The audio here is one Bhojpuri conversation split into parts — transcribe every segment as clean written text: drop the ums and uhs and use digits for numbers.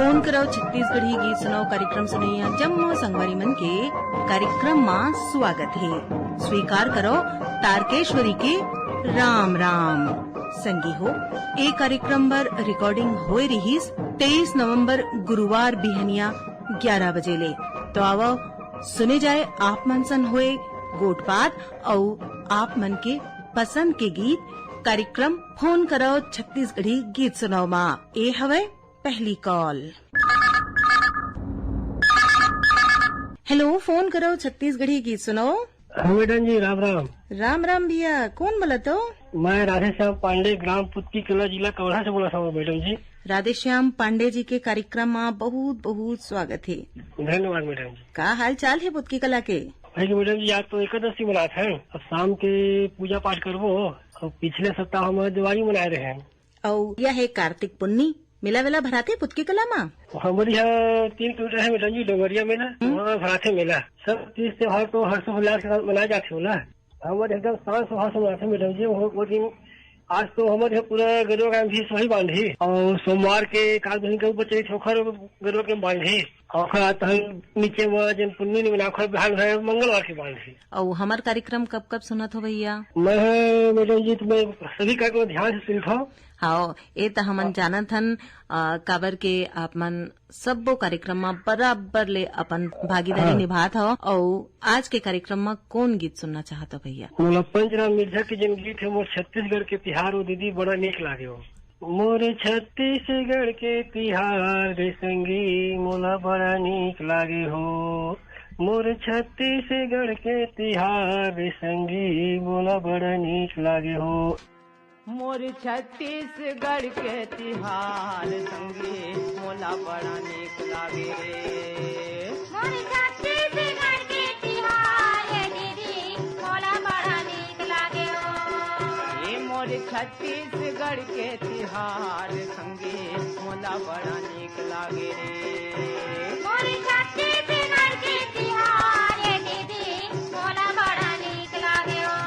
फोन करो छत्तीसगढ़ी गीत सुनाओ कार्यक्रम सुनैया जम्मो संगवारी मन के कार्यक्रम में स्वागत है। स्वीकार करो तारकेश्वरी के राम राम संगी हो। ए कार्यक्रम पर रिकॉर्डिंग होए रहीस 23 नवंबर गुरुवार बिहनिया 11 बजे ले। तो आवो सुने जाए आप मन सन होए गोटपात और आप मन के पसंद के गीत। कार्यक्रम फोन करो छत्तीसगढ़ी गीत सुनाओ माँ। ए हवे पहली कॉल। हेलो, फोन करो छत्तीसगढ़ी गीत सुनाओ। मैडम जी राम राम। राम राम भैया, कौन बोला तो? मैं राधेश्याम पांडे, ग्राम पुत्ती कला, जिला कवर्धा से बोला था मैडम जी। राधेश्याम पांडे जी के कार्यक्रम में बहुत बहुत स्वागत है। धन्यवाद मैडम जी। का हाल चाल है पुत्ती कला के? भाई मैडम जी, आज तो एकादशी मनात है। अब शाम के पूजा पाठ करबो। और पिछले सप्ताह हम दिवाली मनाए रहे हैं। और यह है कार्तिक पुन्नी मेला वेला भराते पुत्ती कला में? हमारे यहाँ 3 किलोमीटर है मैडम जी, डोंगरिया मेला, वहाँ भराते मेला। सब तीज त्योहार तो हर्षोल्लास के साथ मनाए जाते होला। हमारे एकदम शांत स्वभाव से मनाते मैडम जी। वो दिन आज तो हमारे यहाँ पूरा गरुआ का भी सही बांधी। और सोमवार के काल बहन के ऊपर चढ़ी ठोखर गरुआ के बांधी। और आता है नीचे में जन पुन्नी नहीं बना बिहान है मंगलवार के बांधी। और हमार कार्यक्रम कब कब सुनत हो भैया? मैं मैडम जी तुम्हें सभी कार्यक्रम ध्यान से सुनता हूँ। हाँ, ये तो हमन जानत हन काबर के आप मन सबो कार्यक्रम में बराबर ले अपन भागीदारी निभात हो। और आज के कार्यक्रम में कौन गीत सुनना चाहता भैया? मोला पंचराम मिर्जा के जन गीत है मोर छत्तीसगढ़ के तिहार वो दीदी बड़ा नीक लागे हो। मोर छत्तीसगढ़ के तिहार रे संगी मोला बड़ा नीक लागे हो। मोर छत्तीसगढ़ के तिहार रे संगी मोला बड़ा नीक लागे हो। मोर छत्तीसगढ़ के तिहार संगी मोला बड़ा नीक लागे रे। मोर छत्तीसगढ़ के तिहार रे दीदी मोला बड़ा नीक लागे हो। ये मोर छत्तीसगढ़ के तिहार संगी मोला बड़ा नीक लागे रे। मोर छत्तीसगढ़ के तिहार रे दीदी मोला बड़ा नीक लागे हो।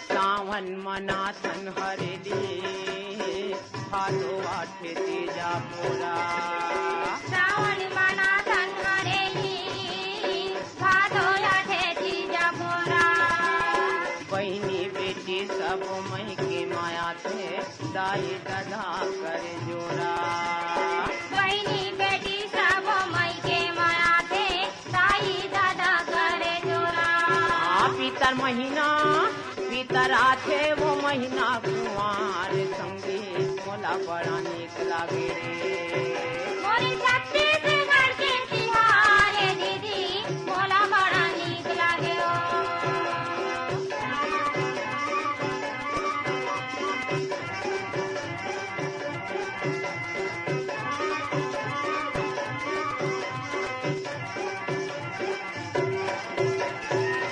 सावन मनाथन हरेली भादो आठे तीजा मोरा। सावन मनाथन हरेली भादो आठे तीजा मोरा। बहनी बेटी सब मई के माया थे दाई दादा कर जोड़ा। बहनी बेटी सब मई के माया थे दाई दादा करे जोड़ा। पितर महीना पितर आथे वो महीना कुंवार संगी मोला बड़ा नीक लागे रे। मोर छत्तीसगढ़ के तिहार रे दीदी मोला बड़ा नीक लागे हो।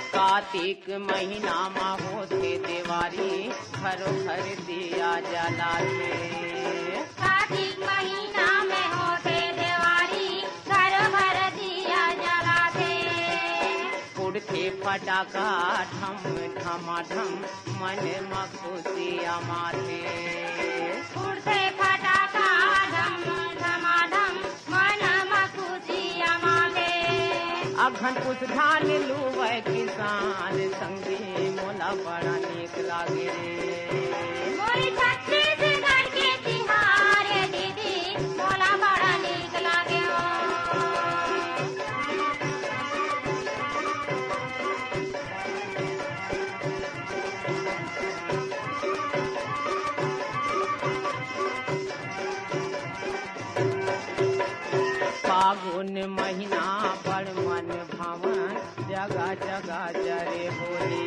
कार्तिक महीना मा होते देवारी घरो घर दिया जला थे। कार्तिक महीना में होते देवारी घर भर दिया जलाते। उड़ते फटाका ढम ढमाढम मन मा खुशियाँ माथे। उड़ते फटाका धम धमाधम मन में खुशियाँ माथे। अघन कुछ धान लुवै किसान संगी मोला बड़ा नीक लागे रे। मोर छत्तीसगढ़ के तिहार रे दीदी मोला बड़ा नीक लागे हो। फागुन महीना बड़ मन भावन जगह जगह जरे होली।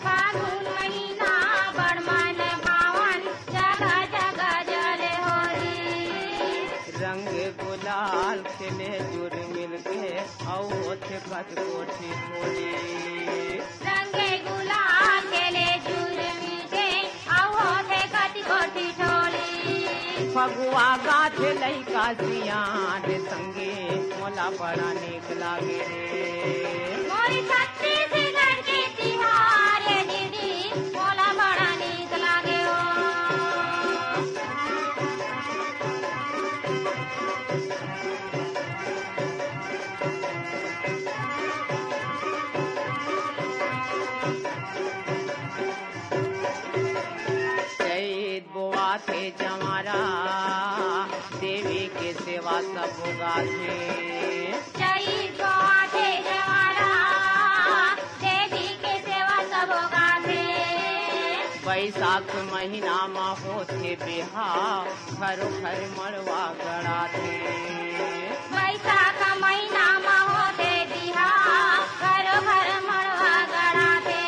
फागुन महीना बड़ मन भावन जगह जगह जरे होली। रंग गुलाल खेले जुर मिल के औ थे कत कोठी खोली। रंगे गुलाल खेले जुर मिलके आओ थे कति कोठी ठोली। फगुआ गाथे लइका सियान संगे मोला बड़ा नीक लागे रे। मोरी छत्तीसगढ़ के तिहार ये दीदी मोला बड़ा नीक लागे हो। चैत बुआ थे जमारा देवी के सेवा सब गाथे। चैत गाथे जवारा देवी के सेवा सब गाथे। बैसाख महीना में होथे बिहाव घरो घर मड़वा गड़ाथे। बैसाख महीना में होते बिहाव घरो घर मड़वा गड़ाथे।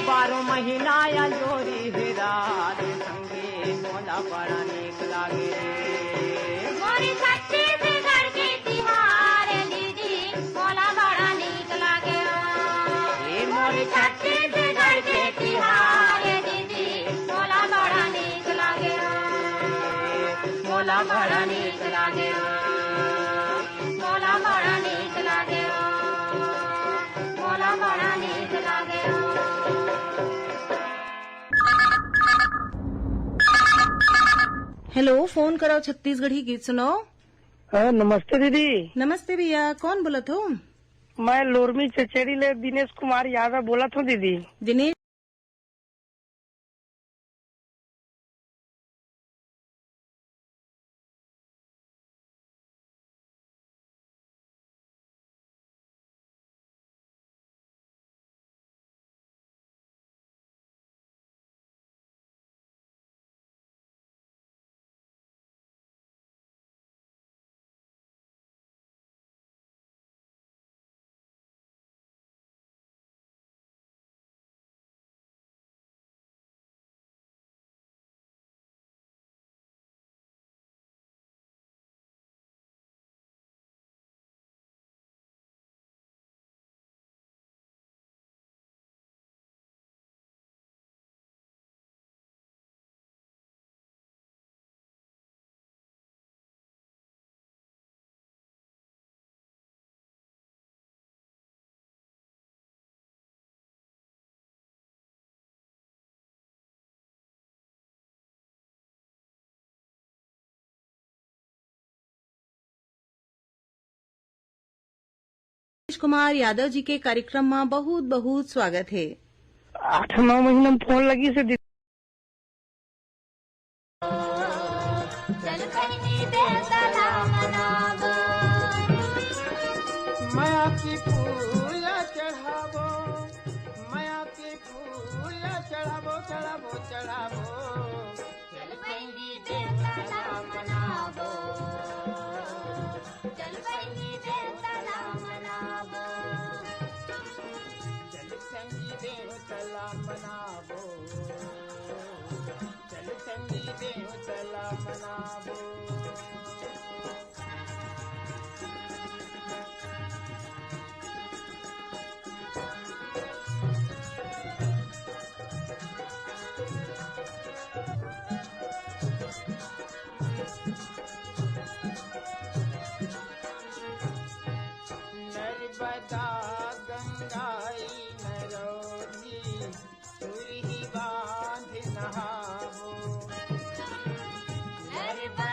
12 महीना या जोरी हिरात संगे मोला बड़ा नीक लागे रे। मोरी छत्तीसगढ़ के तिहार दीदी मोला बड़ा नीक लागे हो। हे मोरी छत्तीसगढ़ के तिहार दीदी मोला बड़ा नीक लागे हो। मोला बड़ा नीक लागे रे। मोला बड़ा नीक लागे हो। मोला बड़ा नीक लागे हो। हेलो, फोन करो छत्तीसगढ़ी गीत सुनाओ। हाँ, नमस्ते दीदी। नमस्ते भैया, कौन बोलत हो? मैं लोरमी चचेरी ले दिनेश कुमार यादव बोलत हूँ दीदी। दिनेश कुमार यादव जी के कार्यक्रम में बहुत बहुत स्वागत है। 8-9 महीना में फोन लगी से दीदी। चल कहीं बेसला मनाव। माया की फूल चढ़ावो, माया की फूल चढ़ावो, चढ़ावो चढ़ावो। चल कहीं बेसला मनाव। चल कहीं बेसला मनाव। चल संगी देव चला मनावो, चल संगी देव चला मनावो। नर्मदा गंगाई नरोगी सुरही बांध नहावो। नर्मदा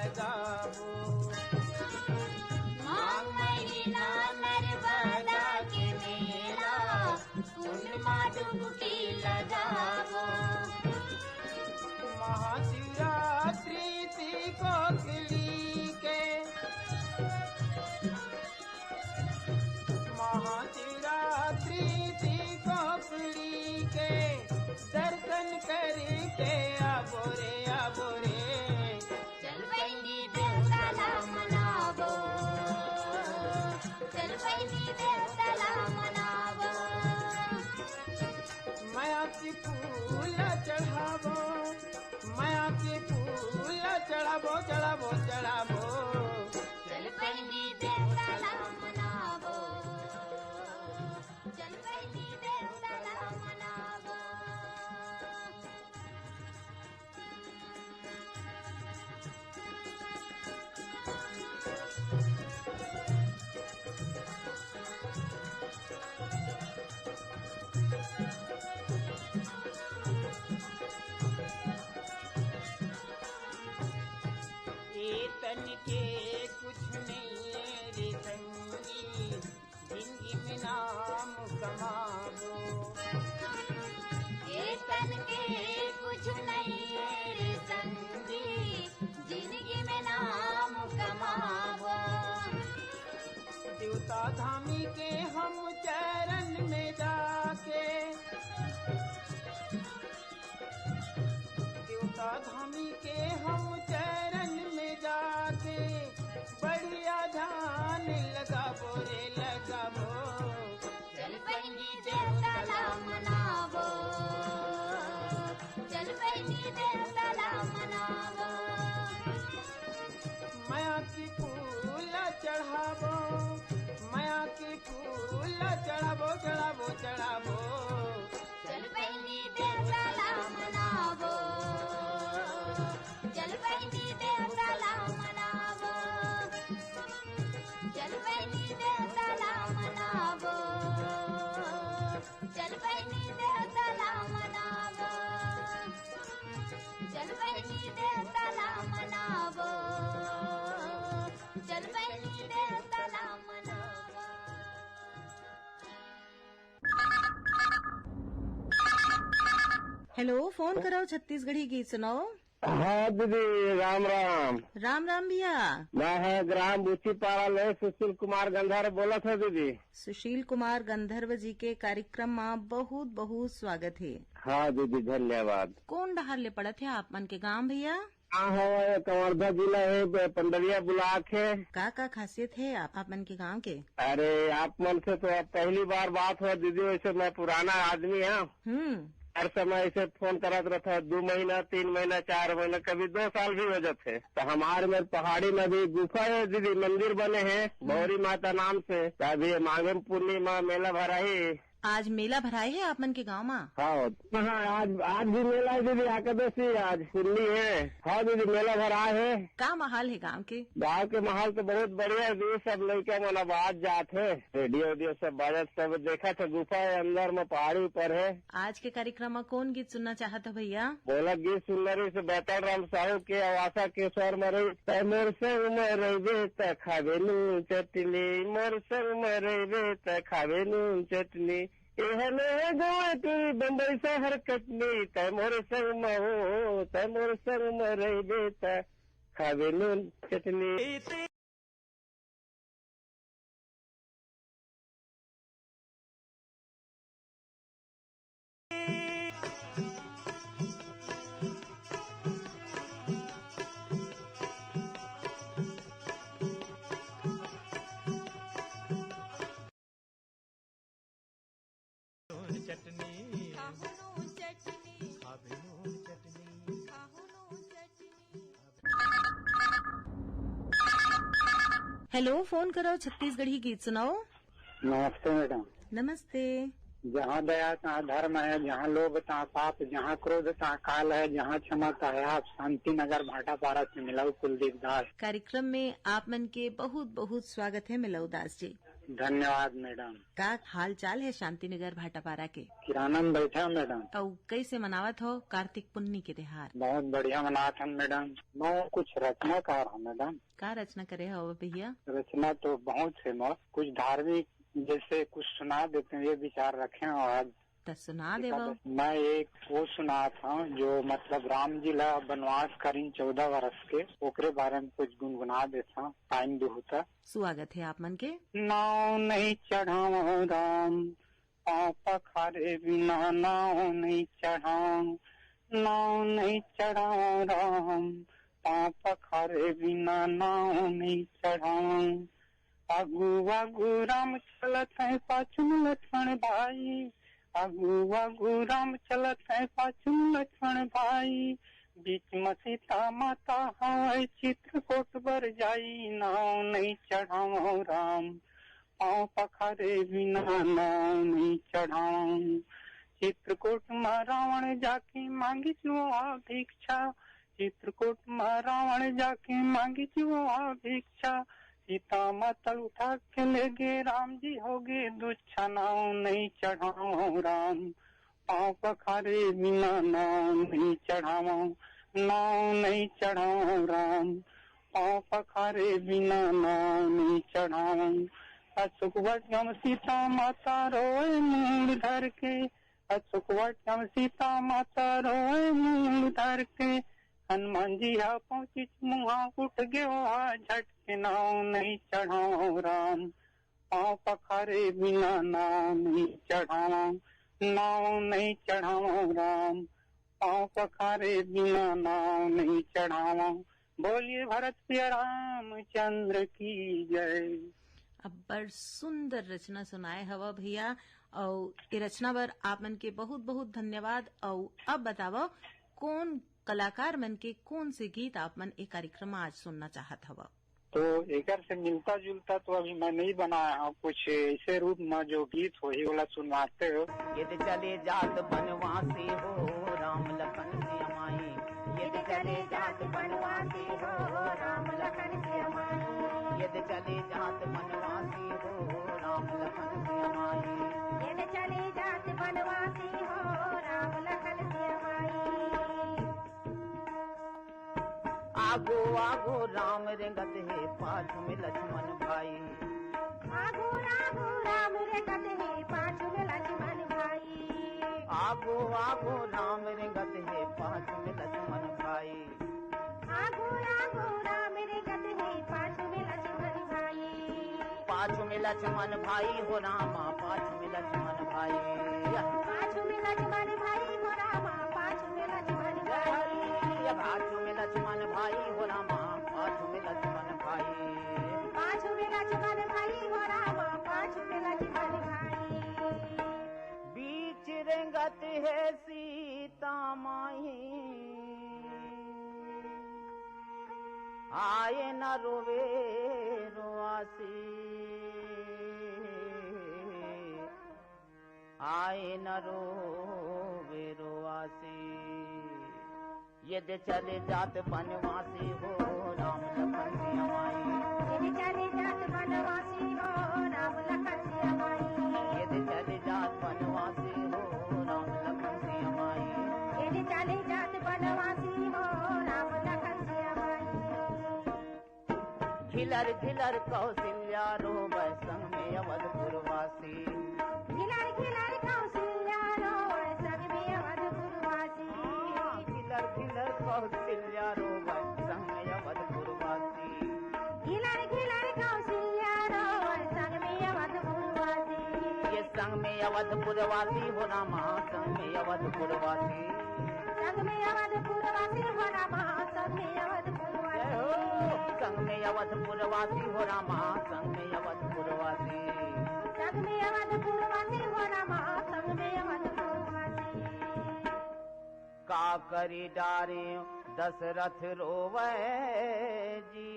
लगाबो। माघ महीना नर्मदा के मेला पूर्णिमा डुबकी लगावो। महाशिवरात्रि थी कोकिली के, महाशिवरात्रि थी कोकिली के, दर्शन करके आबो रे आबो रे। चल बहिनी देवताला मनावो, चल बहिनी देवताला मनावो। माया की फूल चढ़ावो, माया की फूल चढ़ावो चढ़ावो चढ़ावो। चल बहिनी देवताला मनावो, चल बहिनी देवताला मनावो। तन के कुछ नहीं रे संगी, जिंदगी में नाम कमावो। ये तन के कुछ नहीं है रे संगी, जिंदगी में नाम कमावो। देवता धामी के हम चरण में जाके, देवता धामी के हम चरण में जाके, बढ़िया ध्यान लगाबो रे लगाबो। चल बहिनी देवताला मनावो, चल बहिनी देवताला मनावो। माया की फूल चढ़ावो, माया की फूल चढ़ावो चढ़ावो चढ़ावो। चल बहिनी देवताला मनावो, चल बहिनी देवताला मनावो, चल बहिनी देवताला मनावो, चल बहिनी देवताला मनावो, चल बहिनी देवताला मनावो, चल बहिनी देवताला मनावो। हेलो, फोन करो, छत्तीसगढ़ी गीत सुनाओ। हाँ दीदी, राम राम। राम राम भैया। मैं है ग्राम बूचीपाड़ा ले सुशील कुमार गंधर्व बोला था दीदी। सुशील कुमार गंधर्व जी के कार्यक्रम में बहुत बहुत स्वागत है। हाँ दीदी, धन्यवाद। कौन डहार ले पड़त है आप मन के गांव भैया? हाँ है, कवर्धा जिला है, पंडरिया ब्लॉक है। का खासियत है आप मन के गांव के? अरे आप मन से तो अब पहली बार बात हुआ दीदी, वैसे मैं पुराना आदमी हूँ। हर समय ऐसे फोन करत रहता है, 2 महीना 3 महीना 4 महीना, कभी 2 साल भी हो जाते हैं। तो हमारे में पहाड़ी में भी गुफा है दीदी, मंदिर बने हैं भौरी माता नाम से। अभी माघ पूर्णिमा मेला भरा ही। आज मेला भराए है आप मन के गांव में? हाँ, आज भी मेला है दीदी, एकादशी आज पूर्णी है। हाँ दीदी, मेला भरा है। का माहौल है गांव के? गाँव के माहौल तो बहुत बढ़िया है दीदी, सब लड़के मन अब आज जाते हैं, रेडियो सब बाजत सब देखा था। गुफा है अंदर में, पहाड़ी ऊपर है। आज के कार्यक्रम में कौन गीत सुनना चाहता भैया? बोला गीत सुंदरी से बेहतर राम साहू के आवासा के स्वर मरे। मोर संग मरेबे त खावे नून चटनी, मोर संग मरेबे त खावे नून चटनी, एहने गोटी बम्बई शहर कटनी, तैमोर संग महो तैमोर संग मरेबे त खावे नून चटनी। चटनी हेलो, फोन करो, छत्तीसगढ़ी गीत सुनाओ। नमस्ते मैडम। नमस्ते। जहाँ दया तहाँ धर्म है, जहाँ लोभ तहाँ पाप, जहाँ क्रोध तहाँ काल है, जहाँ क्षमा तहाँ आप। शांति नगर भाटापारा से मिलाऊ कुलदीप दास। कार्यक्रम में आप मन के बहुत बहुत स्वागत है मिलाऊ दास जी। धन्यवाद मैडम। का हाल चाल है शांतिनगर भाटापारा के? किराना में बैठे हो मैडम। और कैसे मनावत हो कार्तिक पुन्नी के त्योहार? बहुत बढ़िया मनाते हैं मैडम। मैं कुछ रचनाकार हूँ मैडम। का रचना करे हो भैया? रचना तो बहुत फेमस, कुछ धार्मिक जैसे कुछ सुना देते हैं, ये विचार रखे हैं। और तो सुना देवो। मैं एक वो सुना था जो मतलब राम जी ला वनवास करीन 14 वर्ष के, ओकरे बारे में कुछ गुनगुना देता हूँ, टाइम भी होता। स्वागत है आप मन के। नाव नहीं चढ़ाओ राम, पाँव पखारे बिना नाव नहीं चढ़ाओ। नाव नहीं चढ़ाओ राम, पाँव पखारे बिना नाव नहीं चढ़ाओ। आगू आगू राम चलत है, पाछू लक्ष्मण भाई। आगू आगू राम चलत है, पाछू लक्ष्मण भाई। बीच में सीता माता है, चित्रकूट बर जाई। नाव नहीं चढ़ाओ राम, पाँव पखारे बिना नाव नहीं चढ़ाओ। चित्रकूट में रावण जाके मांगी जुआ भिक्षा। चित्रकूट में रावण जाके मांगी जुआ भिक्षा। सीता माता उठा के ले गए, राम जी हो गए दुच्छा। नाव नहीं चढ़ाओ राम, पाँव पखारे बिना नाव नहीं चढ़ाओ। नाव नहीं चढ़ाओ राम, पाँव पखारे बिना नाव नहीं चढ़ाओ। अशोकवटम सीता माता रोए मूड धर के। अशोकवटम सीता माता रोए मूड धर के। हनुमान जी हा पहुंची मुहा उठ गया झटके। नाव नहीं चढ़ाओ राम, पाँव पखारे बिना नाव नहीं चढ़ाओ। नाव नहीं चढ़ाओ राम, पाँव पखारे बिना नाव नहीं चढ़ाओ। बोलिए भरत प्रिय रामचंद्र की जय। अब बड़ सुंदर रचना सुनाए हवा भैया, और ये रचना पर आप मन के बहुत बहुत धन्यवाद। और अब बताओ कौन कलाकार मन के कौन से गीत आप मन एक कार्यक्रम आज सुनना चाहत हवा? तो एक से मिलता जुलता तो अभी मैं नहीं बनाया हूँ, कुछ ऐसे रूप में जो गीत हो ही वाला सुनवाते हो। यदि चले जात बनवासी हो राम लखन सिया माई। यदि चले जात बनवासी हो राम लखन सिया माई। यदि चले जात बनवासी हो राम लखन सिया माई। यदि चले जात बनवासी हो राम लखन सिया माई। आगो आगो राम रेंगत है, पाछू में लक्ष्मण भाई। आगो आगो राम रेंगत है, पाछू में लक्ष्मण भाई। आगो आगो राम रेंगत है, पाछू में लक्ष्मण भाई। आगो आगो राम रेंगत है, पाछू में लक्ष्मण भाई। पाछू में लक्ष्मण भाई हो रामा, पाछू में लक्ष्मण भाई। पाछू में लक्ष्मण भाई हो रामा, पाछू में लक्ष्मण भाई। पाछू में लक्ष्मण भाई हो रामा, पाछू में लक्ष्मण भाई। पाछू में लक्ष्मण भाई हो रामा, पाछू में लक्ष्मण भाई। बीच रेंगत है सीता माही, आए न रोवे रोआसी। आए न रोवे रोआसी। यदि चले जात बनवासी हो राम लखन सिया माई। यदि चले जात बनवासी हो राम लखन सिया माई। यदि चले जात बनवासी हो राम लखन सिया माई। यदि चले जात बनवासी हो राम लखन सिया माई। खिलर खिलर कौशल्या रोवे संग में अवधपुरवासी। खिलर खिलर कौशल्या रोवे संग में अवधपुरवासी। खिलर खिलर कौशल्या रोवे संग में अवधपुरवासी। खिलर खिलर कौशल्या रोवे संग में अवधपुरवासी। ये संग में अवधपुरवासी हो रामा, संग में अवधपुरवासी। संग में अवधपुरवासी हो रामा, संग में अवधपुरवासी। संग में अवधपुरवासी हो रामा, संग में अवधपुरवासी। संग में अवधपुरवासी हो रामा, संग में अवधपुरवासी। का करी डारे दशरथ रोवे जी।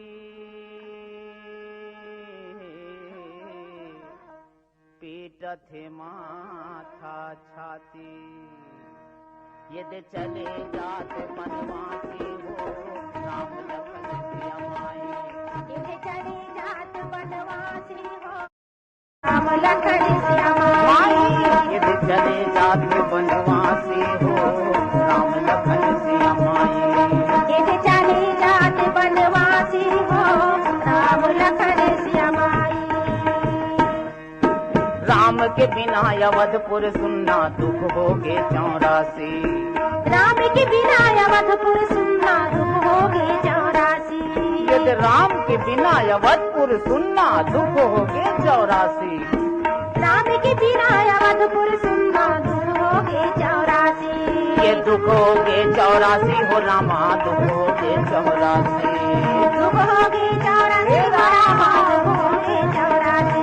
पीटत माथा छाती। यदि चले जात बनवासी हो राम लखन सिया माई। यदि चले जात बनवासी हो चले जात बनवासी हो राम लखन सिया माई। यद चले जात बनवासी हो राम लखन सिया माई। राम के बिना अवधपुर सुनना दुख होगे 84। राम के बिना अवधपुर सुनना दुख होगे 84। यदि राम के बिना अवधपुर सुनना दुख होगे 84। राम के बिना अवधपुर सुनना दुख होगे 84। ये दुख होगे 84 हो रामा दुख होगे 84। दुख होगे 84 हो रामा दुख होगे 84।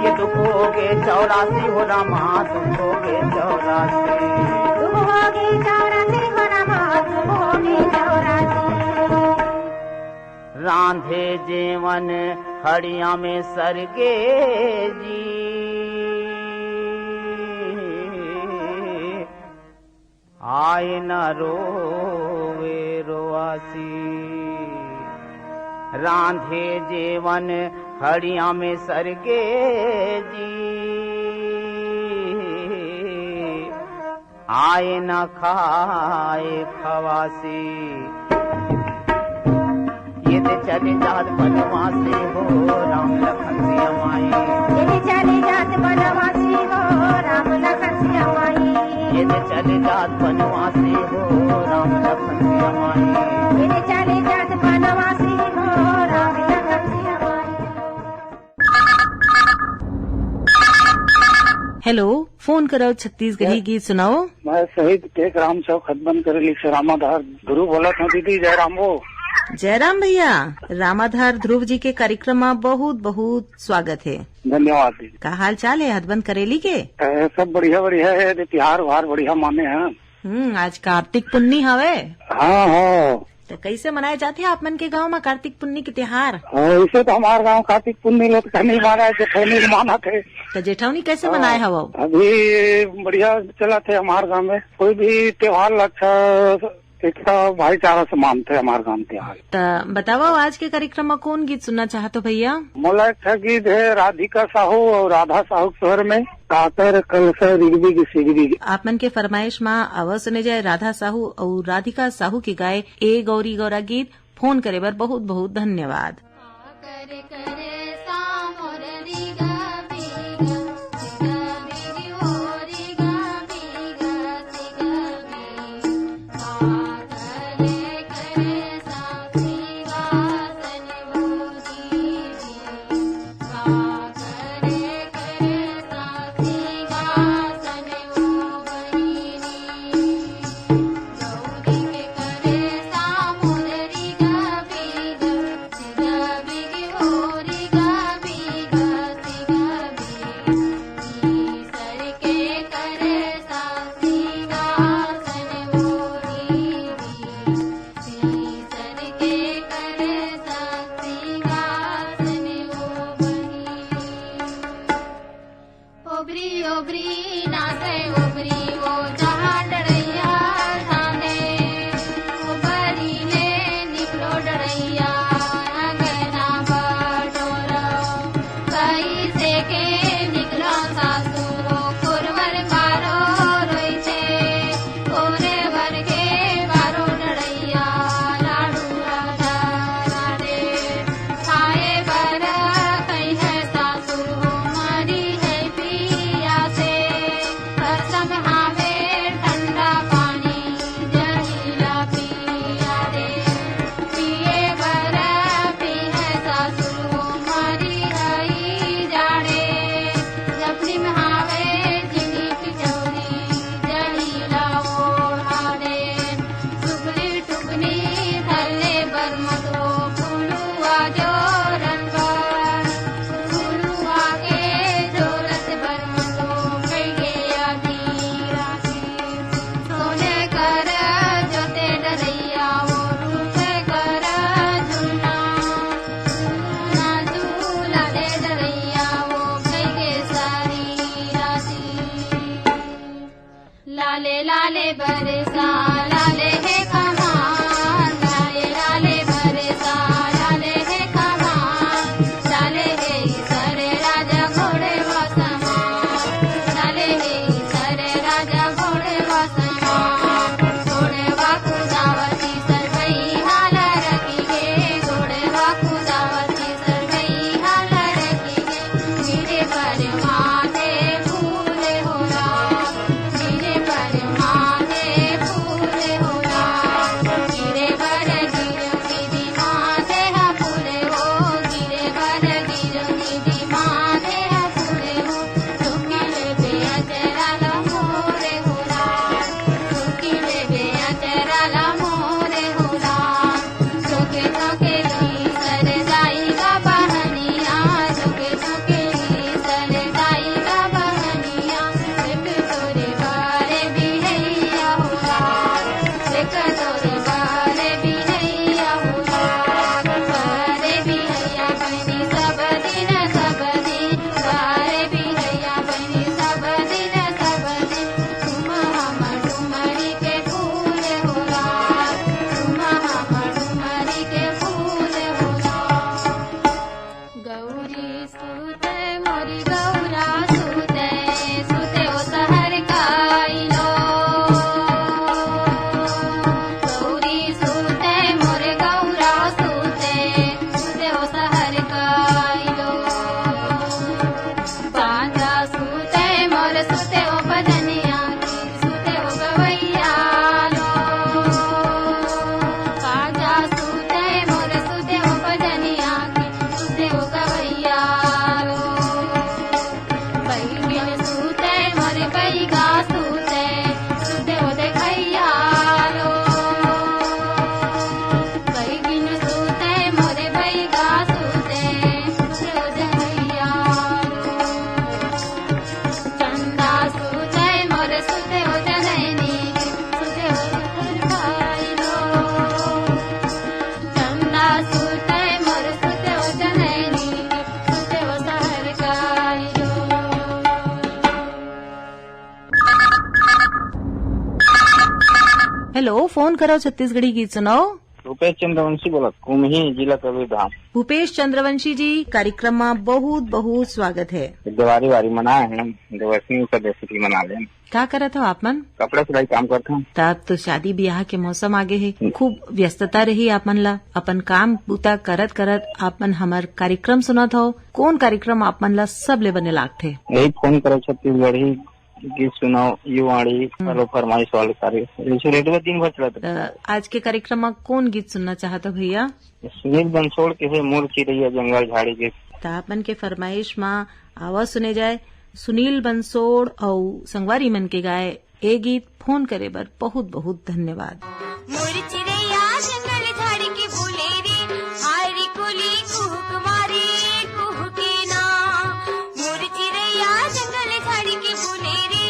ये दुख होगे 84 हो रामा दुख होगे 84। दुख होगे 84 हो रामा दुख होगे 84। रांधे जेवन हड़िया में सरगे जी आए न रोवे रोआसी। रांधे जेवन हड़िया में सरगे जी आए न खाए खवासी। यद चले जात बनवासी हो राम लखन सिया माई। यदि चले जात बनवासी हो राम लखन सिया माई। यदि चले जात बनवासी हो राम लखन सिया माई। यदि चले जात बनवासी हो राम लखन सिया माई। हेलो, फोन करो छत्तीसगढ़ी गीत सुनाओ। मैं शहीद टेक राम चौक हदबन करेली से रामाधार ध्रुव बोला था। दीदी जयराम हो। जयराम भैया, रामाधार ध्रुव जी के कार्यक्रम में बहुत बहुत स्वागत है। धन्यवाद दीदी। का हाल चाल है हदबंद करेली के? सब बढ़िया बढ़िया है। त्योहार वार बढ़िया माने हैं। आज कार्तिक पुन्नी हवे। हाँ हाँ। तो कैसे मनाए जाते हैं आप मन के गांव में कार्तिक पुन्नी के त्योहार? इसे तो हमारे गांव कार्तिक पुन्नी लोग नहीं माना है, जेठौनी माना थे। तो जेठौनी कैसे मनाए हवा? अभी बढ़िया चला थे हमारे गांव में। कोई भी त्योहार अच्छा एकता भाईचारा से मानते हमारे गांव त्योहार। तो बताओ आज के कार्यक्रम में कौन गीत सुनना चाहते हो भैया? मोला अच्छा गीत है राधिका साहू और राधा साहू स्वर में कातर कलसा रिगबिग सिगबिग। आप मन के फरमाइश में आवाज सुने जाए राधा साहू और राधिका साहू की गाय ए गौरी गौरा गीत। फोन करे बर बहुत बहुत धन्यवाद। करे करे सामोर रिगा बिगा सिगा बिगी हो रिगा बिगा सिगा बिगा। करे करे सा सिंहासन भोगी जी। करे करे सा सिंहासन भोगिनी। गौरी के करे सामोर रिगा बिगा सिगा बिगी हो हेलो, फोन करो छत्तीसगढ़ी गीत सुनाओ। रुपेश चंद्रवंशी बोला, कुमही जिला कबीरधाम। भूपेश चंद्रवंशी जी, कार्यक्रम में बहुत बहुत स्वागत है। दिवाली वारी मनाए हैं, दिवसनी सदस्य मना लें। क्या करत हो आप मन? कपड़ा सिलाई काम करता हूँ। तब तो शादी ब्याह के मौसम आगे है, खूब व्यस्तता रही आप मन ला। अपन काम बूता करत करत आप मन हमार कार्यक्रम सुनत हो। कौन कार्यक्रम आप मन ला सब ले बने लागथे? यही फोन करो छत्तीसगढ़ी गीत सुनाओ, युवाड़ी चलो फरमाइश वाले कार्य रेडियो दिन भर चलता। आज के कार्यक्रम में कौन गीत सुनना चाहते हो भैया? सुनील बंसोड़ के है मोर चिड़ैया जंगल झाड़ी के। तापन के फरमाइश में आवाज सुने जाए सुनील बंसोड़ और संगवारी मन के गाए ए गीत। फोन करे बर बहुत बहुत धन्यवाद। मोर चिड़ैया जंगल झाड़ी के बोले रे, हायरी कोली कुहुक मारे कुहुके ना। मोर चिड़ैया जंगल झाड़ी के बोले रे,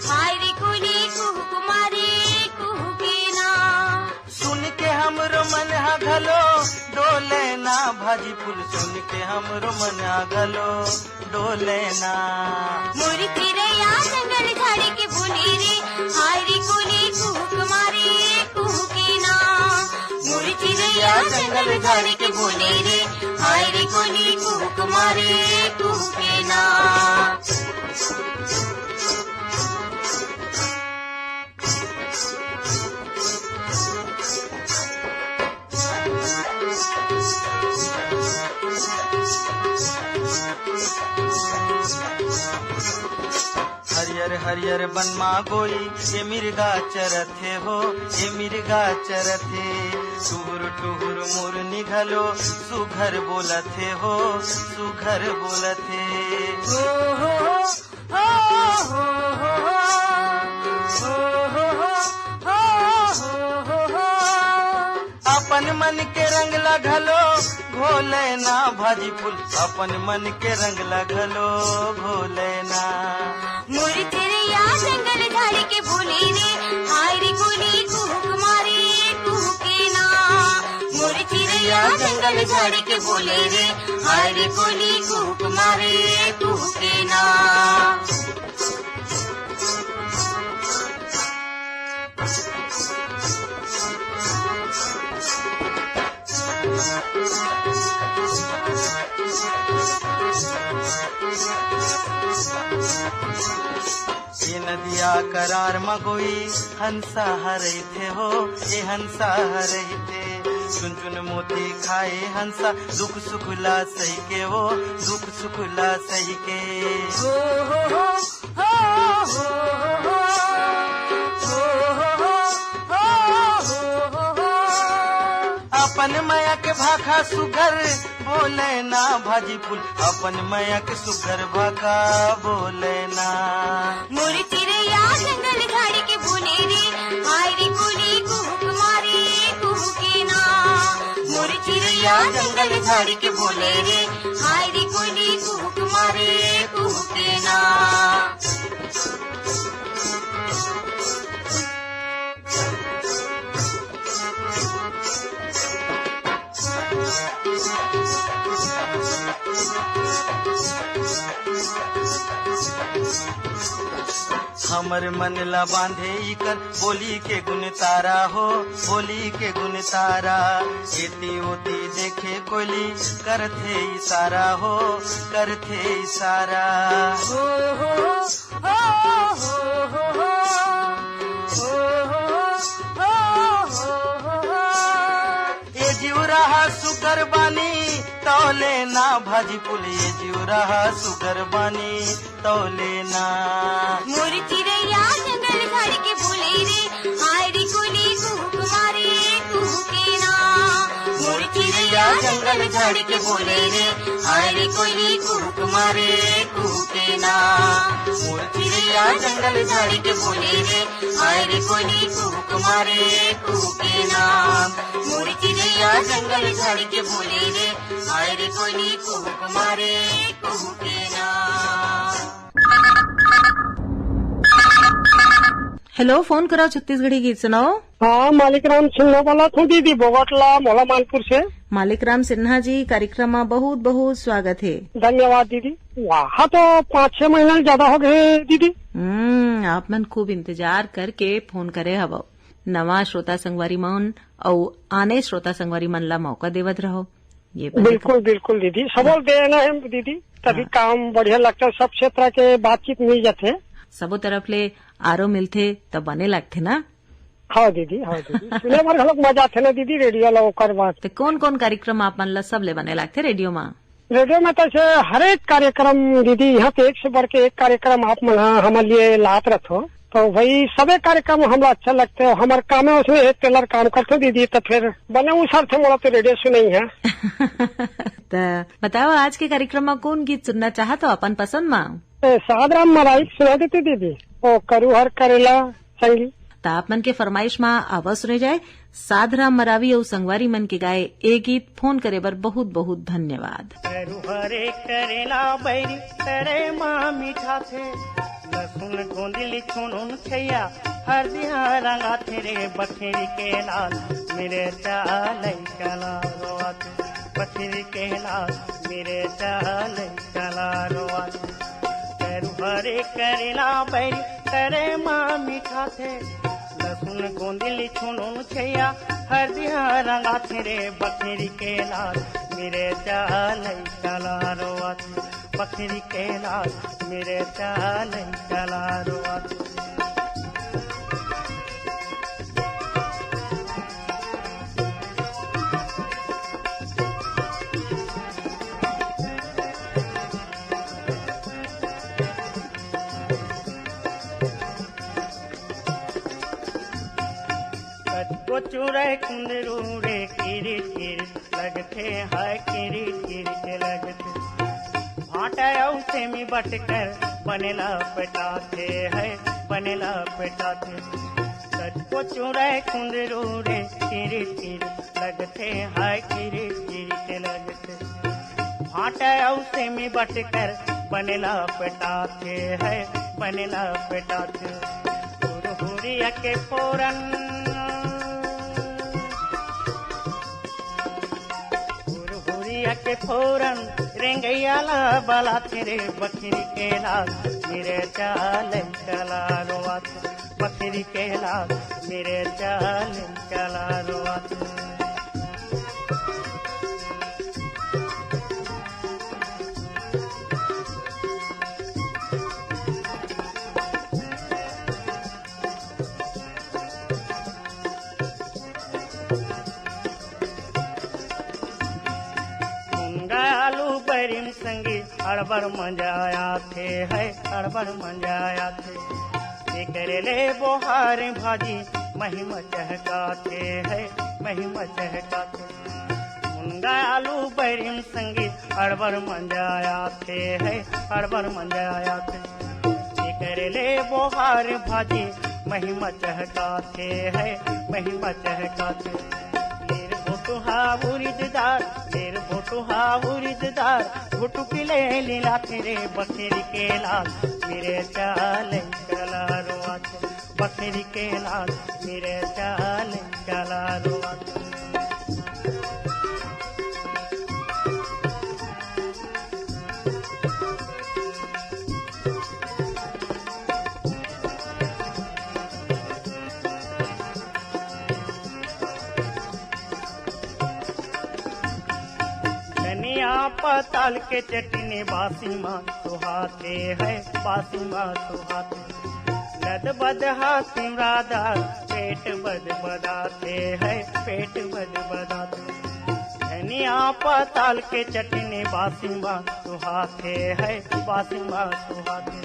हायरी कोली कुहुक मारे कुहुके ना। सुन के हमरो मन हा घलो डोले ना, भाजी फूल सुन के हमरो मन हा घलो डोले ना। मोर चिड़ैया जंगल झाड़ी के बोले रे, हायरी कोली कुहुक मारे कुहुके ना। मोर चिड़ैया जंगल झाड़ी के बोले रे, हायरी कोली कुहुक मारे कुहुके ना। हरियर हरियर बनमा गोई ये मिर्गा चरथे हो, ये मिर्गा चरथे। टुहुर टुहुर मोर निघलो सुघर बोलथे हो, सुघर बोलथे। हो हो हो हो हो अपन मन के रंग लगलो घोले ना, भाजी फूल अपन मन के रंग लगलो घोले ना। मोर चिड़ैया जंगल झाड़ी के बोले रे, हायरी कोली कुहुक मारे कुहुके ना। मोर चिड़ैया जंगल झाड़ी के बोले रे, हायरी कोली कुहुक मारे कुहुके ना। ये नदिया करार मगोई हंसा हरई थे हो, ये हंसा हरई थे। चुन चुन मोती खाए हंसा दुख सुख ला सही के हो, दुख सुख ला सही के। हो हो हो हो हो अपन माया के भाखा सुगर बोले ना, भाजी फूल अपन माया के सुगर भाखा बोले ना। मोर चिड़ैया जंगल झाड़ी के बोले रे, हायरी कोली कुहुक मारे कुहुके ना। मोर चिड़ैया जंगल झाड़ी के बोले रे, हायरी कोली कुहुक मारे कुहुके ना। हमर मन ला बांधे इकर बोली के गुण तारा हो, बोली के गुण तारा। एती ओती देखे कोली करथे इशारा हो, करथे इशारा। हो हो हो हो हो ए जीव रहा सुकर बानी तौले ना, भाजी फूल ये जीव रहा सुकर बानी तौले ना। मोर चिड़ैया जंगल झाड़ी के बोले रे, हायरी कोली कुहुक मारे कुहुके ना। मोर चिड़ैया जंगल झाड़ी के बोले रे, हायरी कोली कुहुक मारे कुहुके ना। मोर चिड़ैया जंगल झाड़ी के बोले रे, हायरी कोली कुहुक मारे कुहुके ना। मोर चिड़ैया जंगल झाड़ी के बोले रे, हायरी कोली कुहुक मारे कुहुके ना। हेलो, फोन करो छत्तीसगढ़ी गीत सुनाओ। हाँ, मालिक राम सिन्हा बोला था दीदी, बोगटला मोला मानपुर से। मालिक राम सिन्हा जी, कार्यक्रम में बहुत बहुत स्वागत है। धन्यवाद दीदी। वहाँ तो 5-6 महीना ज्यादा हो गए दीदी। आप मन खूब इंतजार करके फोन करे हवो। नवा श्रोता संगवारी मन और आने श्रोता संगवारी मन ला मौका देवत रहो। ये बिल्कुल बिल्कुल दीदी, सबल देना है दीदी, तभी काम बढ़िया लगता है। सब क्षेत्र के बातचीत मिल जाते, सबो तरफ ले आरो मिलते तब बने लगते ना। हाँ दीदी, हाँ दीदी, सुने भर हम लोग मजा थे ना दीदी रेडियो ला ओकर बात। तो कौन कौन कार्यक्रम आप मन ला सब ले बने लगते रेडियो में? रेडियो में तो हर एक कार्यक्रम दीदी, यहाँ पे एक से बढ़ के एक कार्यक्रम आप मन हमारे लिए लात रखो, तो भाई सभी कार्यक्रम हमरा अच्छा लगते है। हमारे काम है उसमें एक टेलर काम करते दीदी, तो फिर बने उस अर्थ मोड़ा तो रेडियो सुने है। तो बताओ आज के कार्यक्रम में कौन गीत सुनना चाहते हो अपन पसंद में? सादराम मराई सुना देती दीदी, ओ करू हर करेला संगी। तो आप मन के फरमाइश में आवाज सुने जाए साधराम मरावी और संगवारी मन के गाए एक गीत। फोन करे बर बहुत बहुत धन्यवाद। हरे करेला बैरी करे माँ मीठा थे, लहसुन गोंदली छुनुन छैया हरदिया रंगा थे रे बखेरी के लाल मेरे चाल कला रोआत, बखेरी के लाल मेरे चाल कला रोआत। हरे करेला बैरी करे माँ मीठा थे, लहसुन गोंदली छुनुन छैया हरदिया रंगा थे रे बखेरी के लाल मेरे चाल कला रोआत, बखेरी के लाल मेरे चाल कला रोआत। चूरे कुंदरू रे किरी किरी लगते हाय किरी किरी लगते, भाटा उसे में बटकर बनेला पटाते है बनेला पटाते। सचको चूरे कुंदरू रे किरी किरी लगते हाय किरी किरी लगते, भाटा उसे में बटकर बनेला पटाते है बनेला पटाते। हुरिया के फोरन के फोरन रेंगैयाला बाला तेरे बकरी के लाल मेरे चाल कला रोआत, बकरी के लाल मेरे चाल कला रोआत। संगी अड़बड़ मंजाया थे है अड़बड़ मंजाया थे, करेले बोहार भाजी महिमा चहकाते है महिमा चहकाते। मुनगा आलू बैरिम संगी अड़बड़ मंजाया थे है अड़बड़ मंजाया थे, करेले बोहार भाजी महिमा चहकाते है महिमा चहकाते। उरिददार तेर भोटू हा उरिददार भोटू पिले लीला तेरे बखेरी के लाल मेरे चाल कला रोआत, बखेरी के लाल मेरे चाल कला रोआत। पताल के चटनी बासी माँ सुहाते है बासी माँ सुहाते। लद बद हाथी राधार पेट बद बदाते है पेट बद बदाते। धनिया पताल के चटनी बासी माँ सुहाते है बासी माँ सुहाते।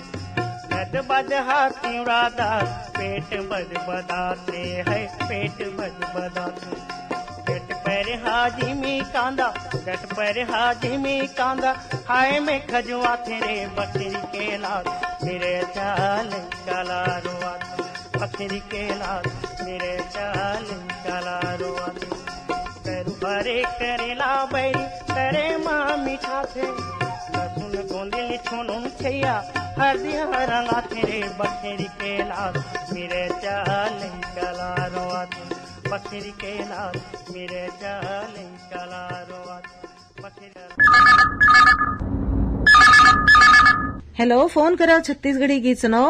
लद बद हाथी राधार पेट बद बदाते है पेट बद बदाते। गट पर हाजी में कांदा गट पर हाजी में कांदा हाय में खजुआ तेरे बकरी के लाल मेरे चाल काला रोआत, बकरी के लाल मेरे चाल काला रोआत। करू हरे करेला बैरी करे माँ मीठा थे, लहसुन गोंदली छुनुन छैया हरदिया रंगा तेरे बकरी के लाल मेरे चाल काला रोआत, बकरी के लाल मेरे चाल काला रोआत। हेलो, फोन करो छत्तीसगढ़ी गीत सुनो।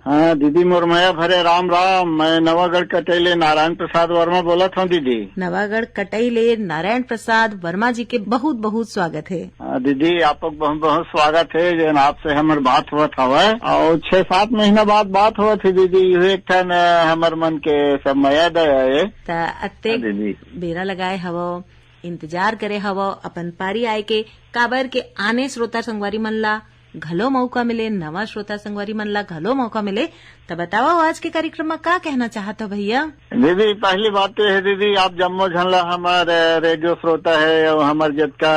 हाँ दीदी मुरमया भरे राम राम। मैं नवागढ़ कटेले नारायण प्रसाद वर्मा बोला था दीदी। नवागढ़ कटैले नारायण प्रसाद वर्मा जी के बहुत बहुत स्वागत है। हाँ दीदी आपको बहुत बहुत स्वागत है। जो आपसे हमार बात हुआ था और 6-7 महीना बाद बात हुआ थी दीदी। एक ठन हमार मन के सब मया दया अत्ते दीदी बेरा लगाए हवो, इंतजार करे हवो अपन पारी आए के काबर के आने श्रोता संगवारी मन ला घलो मौका मिले, नवा श्रोता संगवारी मन ला घलो मौका मिले। तो बताओ आज के कार्यक्रम में क्या कहना चाहते हो भैया? दीदी पहली बात तो है दीदी आप जम्मो झनला हमारे रेडियो श्रोता है और हमारे जतका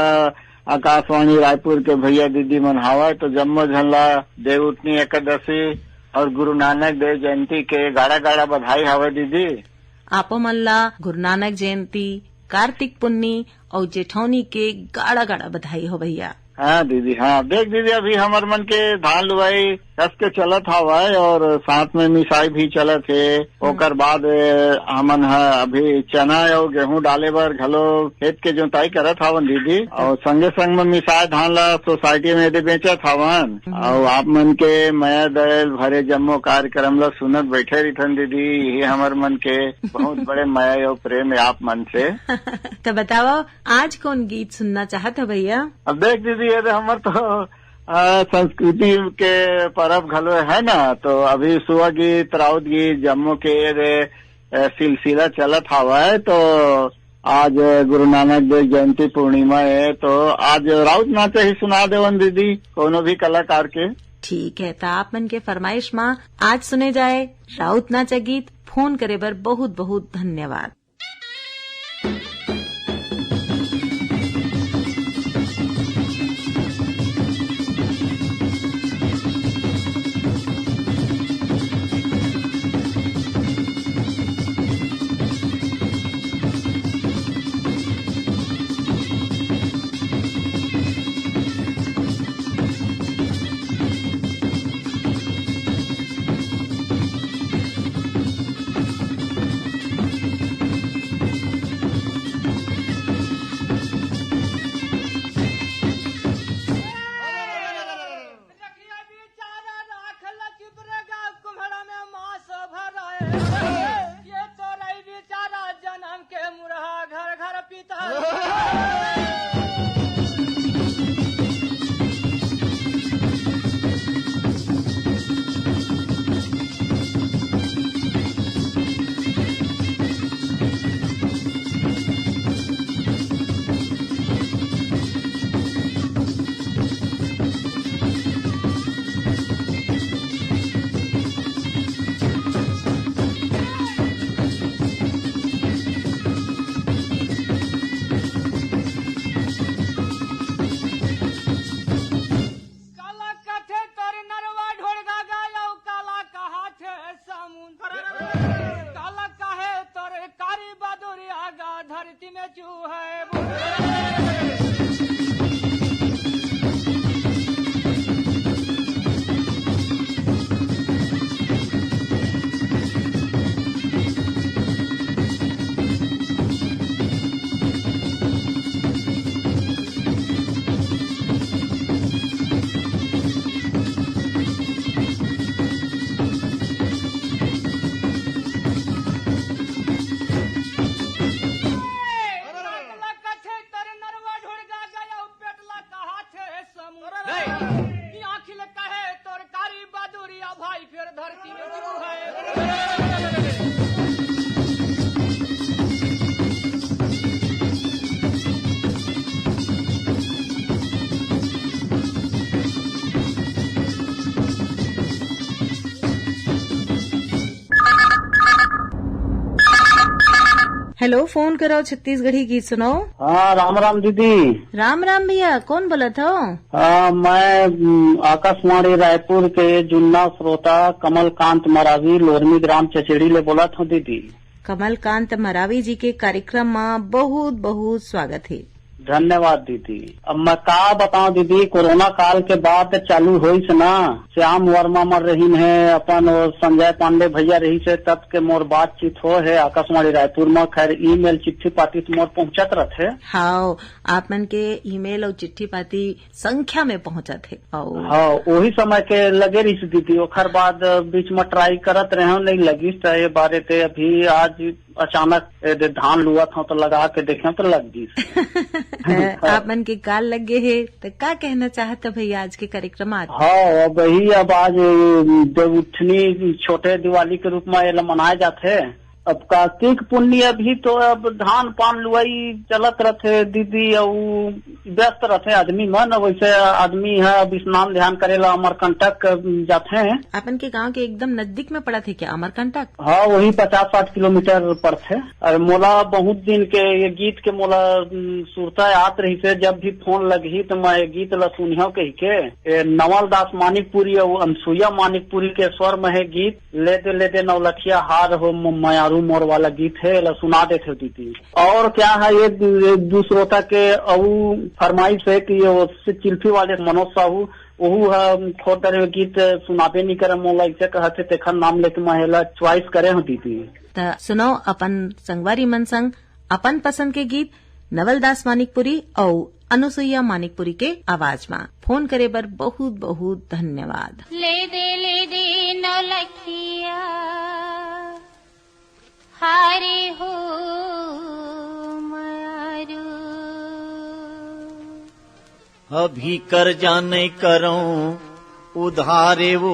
आकाशवाणी रायपुर के भैया दीदी मन हवा तो जम्मो झनला देवउठनी एकादशी और गुरु नानक देव जयंती के गाड़ा गाड़ा बधाई हवा दीदी। आपो मन ला गुरु नानक जयंती, कार्तिक पुन्नी और जेठौनी के गाड़ा गाड़ा बधाई हो भैया। हाँ दीदी हाँ देख दीदी अभी हमारे मन के धान लुआई कस के चलत हवा और साथ में मिसाई भी चलत है। ओकर बाद हमन अभी चना और गेहूं डाले बर घलो खेत के जोताई करत हवन दीदी और संगे संग में मिसाई धान ला सोसाइटी में दे बेचत हवन। और आप मन के मया दल भरे जम्मो कार्यक्रम ला सुनत बैठे रही दीदी। यही हमारे मन के बहुत बड़े मया और प्रेम है आप मन से। तो बताओ आज कौन गीत सुनना चाहते हो भैया? अब देख दीदी ये हमारे तो संस्कृति के परब घलो है ना तो अभी सुबह गीत राउत गीत जम्मू के सिलसिला चलत हवा है। तो आज गुरु नानक देव जयंती पूर्णिमा है तो आज राउत नाचे ही सुना देवन दीदी कोनो भी कलाकार के। ठीक है तो आप मन के फरमाइश माँ आज सुने जाए राउत नाचा गीत। फोन करे बर बहुत बहुत धन्यवाद। हेलो फोन करो छत्तीसगढ़ी गीत सुनाओ। हाँ राम राम दीदी। राम राम भैया कौन बोला था? मैं आकाशवाणी रायपुर के जुन्ना श्रोता कमलकांत मरावी लोरमी ग्राम चचेड़ी ले बोला था दीदी। कमलकांत मरावी जी के कार्यक्रम में बहुत बहुत स्वागत है धन्यवाद दीदी। अब मैं का बताऊं दीदी, कोरोना काल के बाद चालू हुई से ना, श्याम वर्मा मर रही है, अपन और संजय पांडे भैया रही से, तब के मोर बातचीत हो है आकाशवाणी रायपुर में। खैर ईमेल चिट्ठी पाती तो मोर पहुंचत रहते। हाँ, आप मन के ईमेल और चिट्ठी पाती संख्या में पहुंचत है। हाँ, वही समय के लगे रही से दीदी। ओखर बाद बीच में ट्राई करत रहे, नहीं लगी ये बारे ते। अभी आज अचानक धान लुआ था तो लगा के देखे तो लग गई। आप मन के काल लगे है तो का कहना चाहते भैया आज के कार्यक्रम आज? हाँ, वही अब आज देवउठनी छोटे दिवाली के रूप में ये मनाए जाते हैं। अब कार्तिक पुण्य भी तो अब धान पान लुआई चलत रहते दीदी, और व्यस्त रहते आदमी मन। वैसे आदमी है अब स्नान ध्यान करेला अमरकंटक जाते हैं। अपन के गांव के एकदम नजदीक में पड़ा थे क्या अमरकंटक? हाँ, वही 50-60 किलोमीटर पड़ते। और मोला बहुत दिन के ये गीत के मोला सुरता याद रही से, जब भी फोन लगी तो मैं ये गीत ला सुनियो कही के। नवल दास मानिकपुरी और अनसुईया मानिकपुरी के स्वर में है गीत, ले दे नौलखिया हार हो मयारू मोर वाला गीत है, सुना देते दीदी। और क्या है ये दूसरोता के फरमाइश है कि ये चिल्फी वाले मनोज साहू वहू है थोड़ तरह गीत सुनाबे नहीं करे, मोला इसे कहते तेखर नाम लेके महिला च्वाइस करे हो दीदी। तो सुनो अपन संगवारी मन संग अपन पसंद के गीत नवलदास मानिकपुरी और अनुसुईया मानिकपुरी के आवाज में। फोन करे बर बहुत बहुत धन्यवाद। ले दे नौलखिया हारे हो मयारू, अभी कर्जा नहीं करो उधारे वो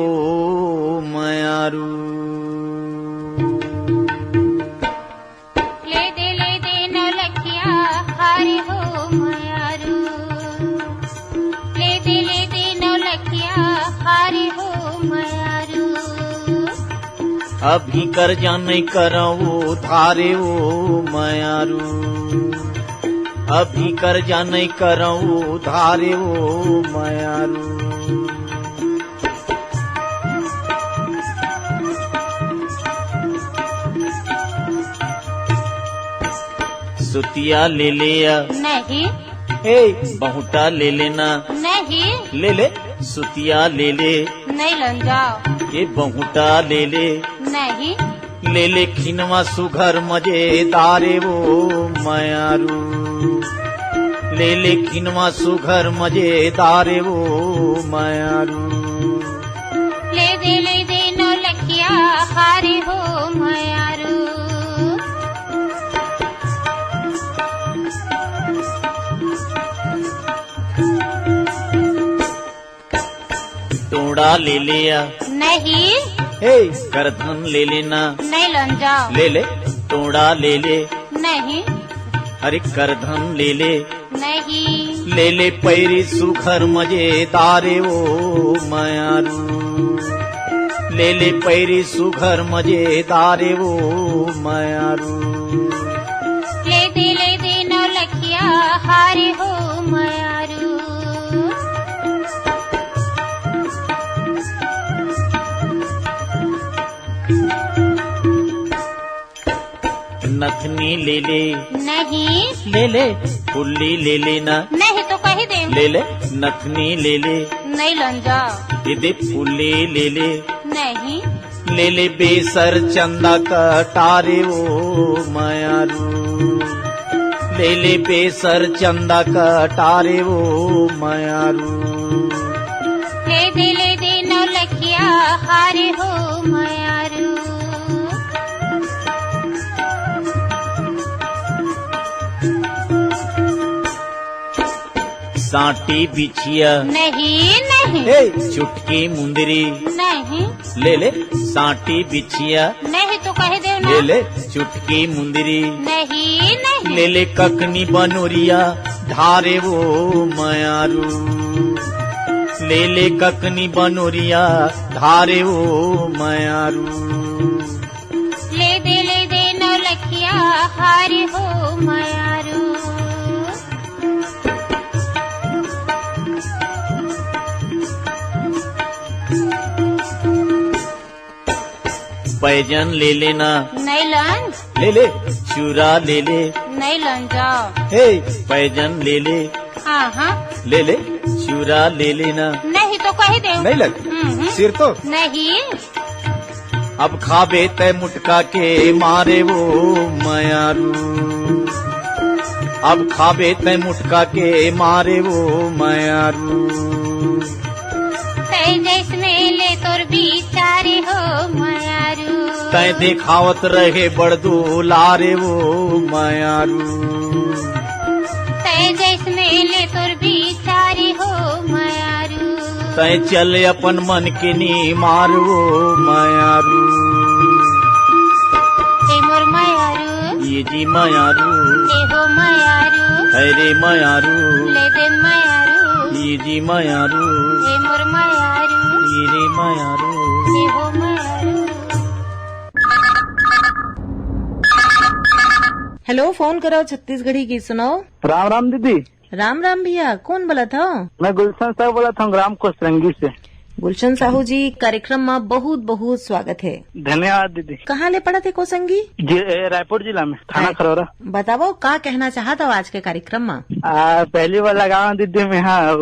मयारू। ले दे नौलखिया हारे हो मयारू, ले दे नौलखिया हारे हो मयारू। अभी कर्जा नहीं करो उधारे वो मयारू, अभी कर्जा नहीं करो उधारे वो मयारू। सुतिया ले लिया नहीं, बहुटा ले लेना नहीं, ले सुतिया ले ले, नहीं लन जाओ, ये बहुटा ले ले, नहीं, ले खिनवा सुघर मजेदारे वो मयारू। ले खिनवा सुघर मजेदारे वो मयारू। ले दे नौलखिया हारे हो मयारू। तोड़ा ले लिया नहीं, करधन ले लेना, नहीं लन जाओ, ले तोड़ा ले ले, नहीं, अरे करधन ले ले, नहीं, ले पैरी सुघर मजेदारे वो मयारू। ले पैरी सुघर मजेदारे वो मयारू। ले दे नौलखिया हारे हो मयारू। नथनी ले ले, नहीं, ले फुल्ली ले लेना, नहीं तो कही दे, ले नथनी ले ले, नहीं लन जाओ, दे फुल्ली ले ले, नहीं, ले बेसर चंदा कटारे वो मयारू। ले बेसर चंदा कटारे वो मयारू। ले दे नौलखिया हारे हो मयारू। सांटी बिछिया नहीं, चुटकी मुंदरी, नहीं, ले सांटी बिछिया, नहीं तो कह दे ना, ले चुटकी मुंदरी, नहीं, ले ककनी बनोरिया धारे वो मयारू। ले ककनी बनोरिया धारे वो मयारू। ले दे नौलखिया हारे हो मयारू। पैजन ले लेना, नहीं लन, ले चूरा ले ले, नहीं लन जाओ। हे पैजन ले ले, हाँ ले ले, चूरा ले लेना। नहीं तो कही दे। नहीं लग सिर तो नहीं। अब खाबे तय मुटका के मारे वो मयारू, अब खाबे तय मुटका के मारे वो मयारू। तय जैसने ले तोर बिचारे हो मयारू, तय देखावत रहे बड़दू लारे वो मयारू। तय जैसने ले तोर बिचारे हो मयारू, तय चल अपन मन के नी मार वो मयारू। ए मोर मयारू, ये जी मयारू, ए हो मयारू, अरे मयारू, ले दे मयारू, ये जी मयारू, ए मोर मयारू, ये रे मयारू। ए हो मयारू। हेलो, फोन करो छत्तीसगढ़ी गीत सुनाओ। राम राम दीदी। राम राम भैया, कौन बोला था? मैं गुलशन साहब बोला था ग्राम कोसरंगी से। गुलशन साहू जी, कार्यक्रम में बहुत बहुत स्वागत है। धन्यवाद दीदी। कहाँ ले पड़ा थे कोसंगी? रायपुर जिला में, थाना खरौरा। बताओ का कहना चाहता हो आज के कार्यक्रम में? पहली बार लगा दीदी में। हाँ,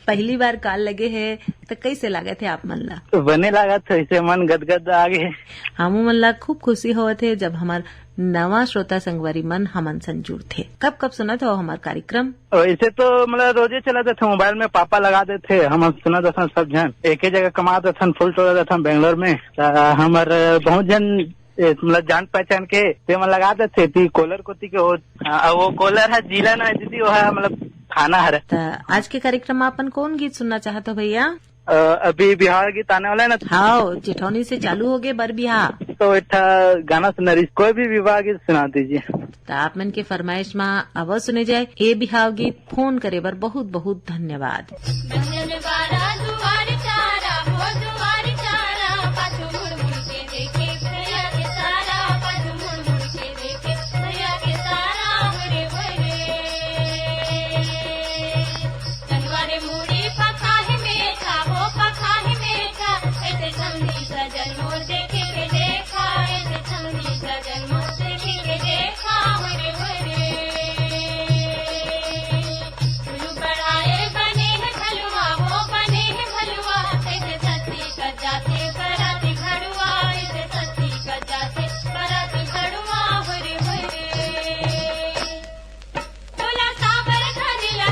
पहली बार काल लगे है तो कैसे लगे थे आप मन ला? बने लगा था, इसे मन गदगद आगे। हमू मन ला खूब खुशी हुआ थे जब हमार नवा श्रोता संगवारी मन हमन संजूर थे। कब कब सुना था हमार कार्यक्रम? वैसे तो मतलब रोजे चलाते थे, मोबाइल में पापा लगाते थे, हम सुना था सब जन एक ही जगह कमाते थे, फुल टोला था बेंगलोर में। हमार बहुत जन मतलब जान पहचान के लगाते थे ती कोलर कोती के वो कोलर है जिला ना दीदी, वो है मतलब थाना है। आज के कार्यक्रम में अपन कौन गीत सुनना चाहते हो भैया? अभी बिहार गीत आने वाला है ना। हाँ, चिठौनी से चालू हो गए बर बिहार, तो इतना गाना सुना रही, कोई भी विवाह गीत सुना दीजिए। तो आप मन के फरमाइश में अवश्य सुने जाए ये बिहाव गीत। फोन करे बर बहुत बहुत धन्यवाद। तोला साबर घरीला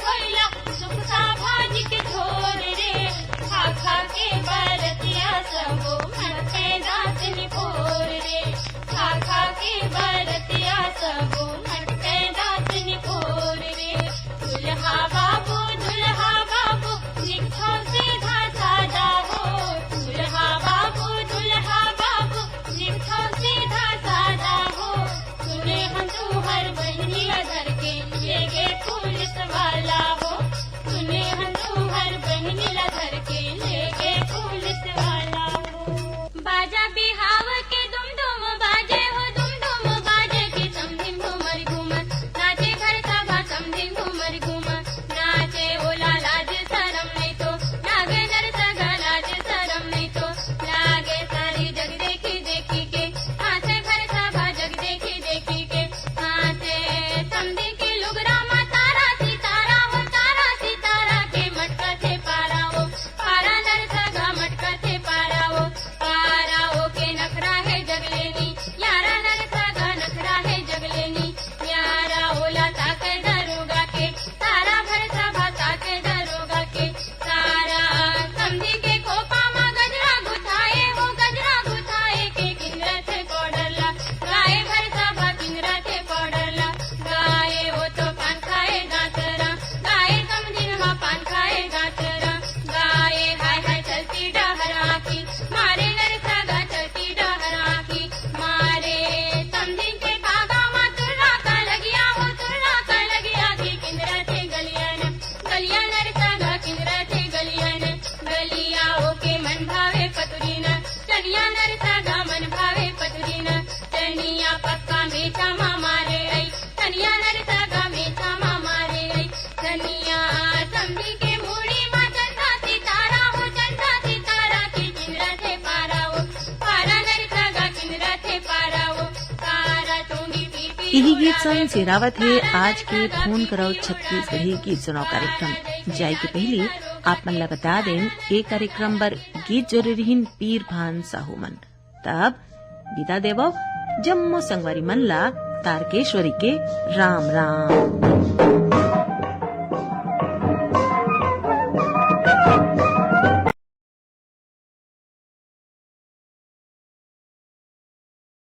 कोयला सुख सा भाज के झोर रे खा खा के बरतिया सबो मरते दांत निपोर रे खा खा के बरतिया सबो मरते दांत निपोर रे दुल्हा बाबू निकथो सीधा सादा हो दुल्हा बाबू निकथो सीधा सादा हो सुने हम तू हर बहनी धर के ले गे पुलिस वाला हो सुने हम तू हर बहनी धर के ले गे पुलिस वाला हो बाजा बिहाव के दुम दुम बाजे हो दुम दुम बाजे के समधिम घूमर घूमर नाचे घर सभा समधिम घूमर घूमर नाचे ओला लाज शरम नहीं तो लागे नर सगा लाज शरम नहीं तो लागे सारी जग देखी देखी के नाचे घर सभा जग देखी देखी के नाचे समधी के लुगरा मा तारा सितारा हो तारा सितारा के मटका थे पारा हो पारा नर सगा मटका थे पारा हो के नखरा है जगलेनी यारा नर सगा नखरा है जगलेनी यारा ओला ताके दरोगा के तारा भर सभा ताके दरोगा के तारा समधी के कोपा मा गजरा गुथाए हो गजरा गुथाए के किंगरा थे कोडरला गाए भर सभा किंगरा थे कोडरला गाए हो तो पान खाए गातरा गाए समधी मा पान खाए गातरा गाए हाय हाय चलती डहरा की मारे नर सगा चलती डहरा की मारे समधी के बागा मा तुर्रा का लगिया हो तुर्रा का लगिया की किंगरा थे गलियान गलिया नर सगा किंगरा थे गलियान गलिया हो के मन भावे पतुरीना चनिया नर सगा मन भावे पतुरीना चनिया पक्का मेचा मा मारे आई चनिया नर सगा मेचा मा मारे आई चनिया समधी के मूड़ी मा चंदा सितारा हो चंदा सितारा की किंगरा थे पारा हो पारा नर सगा किंगरा थे पारा हो तारा तूंगी पीपी यही गीत संग सेरावत है आज के फोन करो छत्तीसगढ़ी गीत सुनाओ कार्यक्रम जाय के पहले आप मन ला बता दें ये कार्यक्रम बर गीत जरूरी हिन पीर भान साहू मन तब विदा देवो जम्मो संगवारी मन ला तारकेश्वरी के राम राम।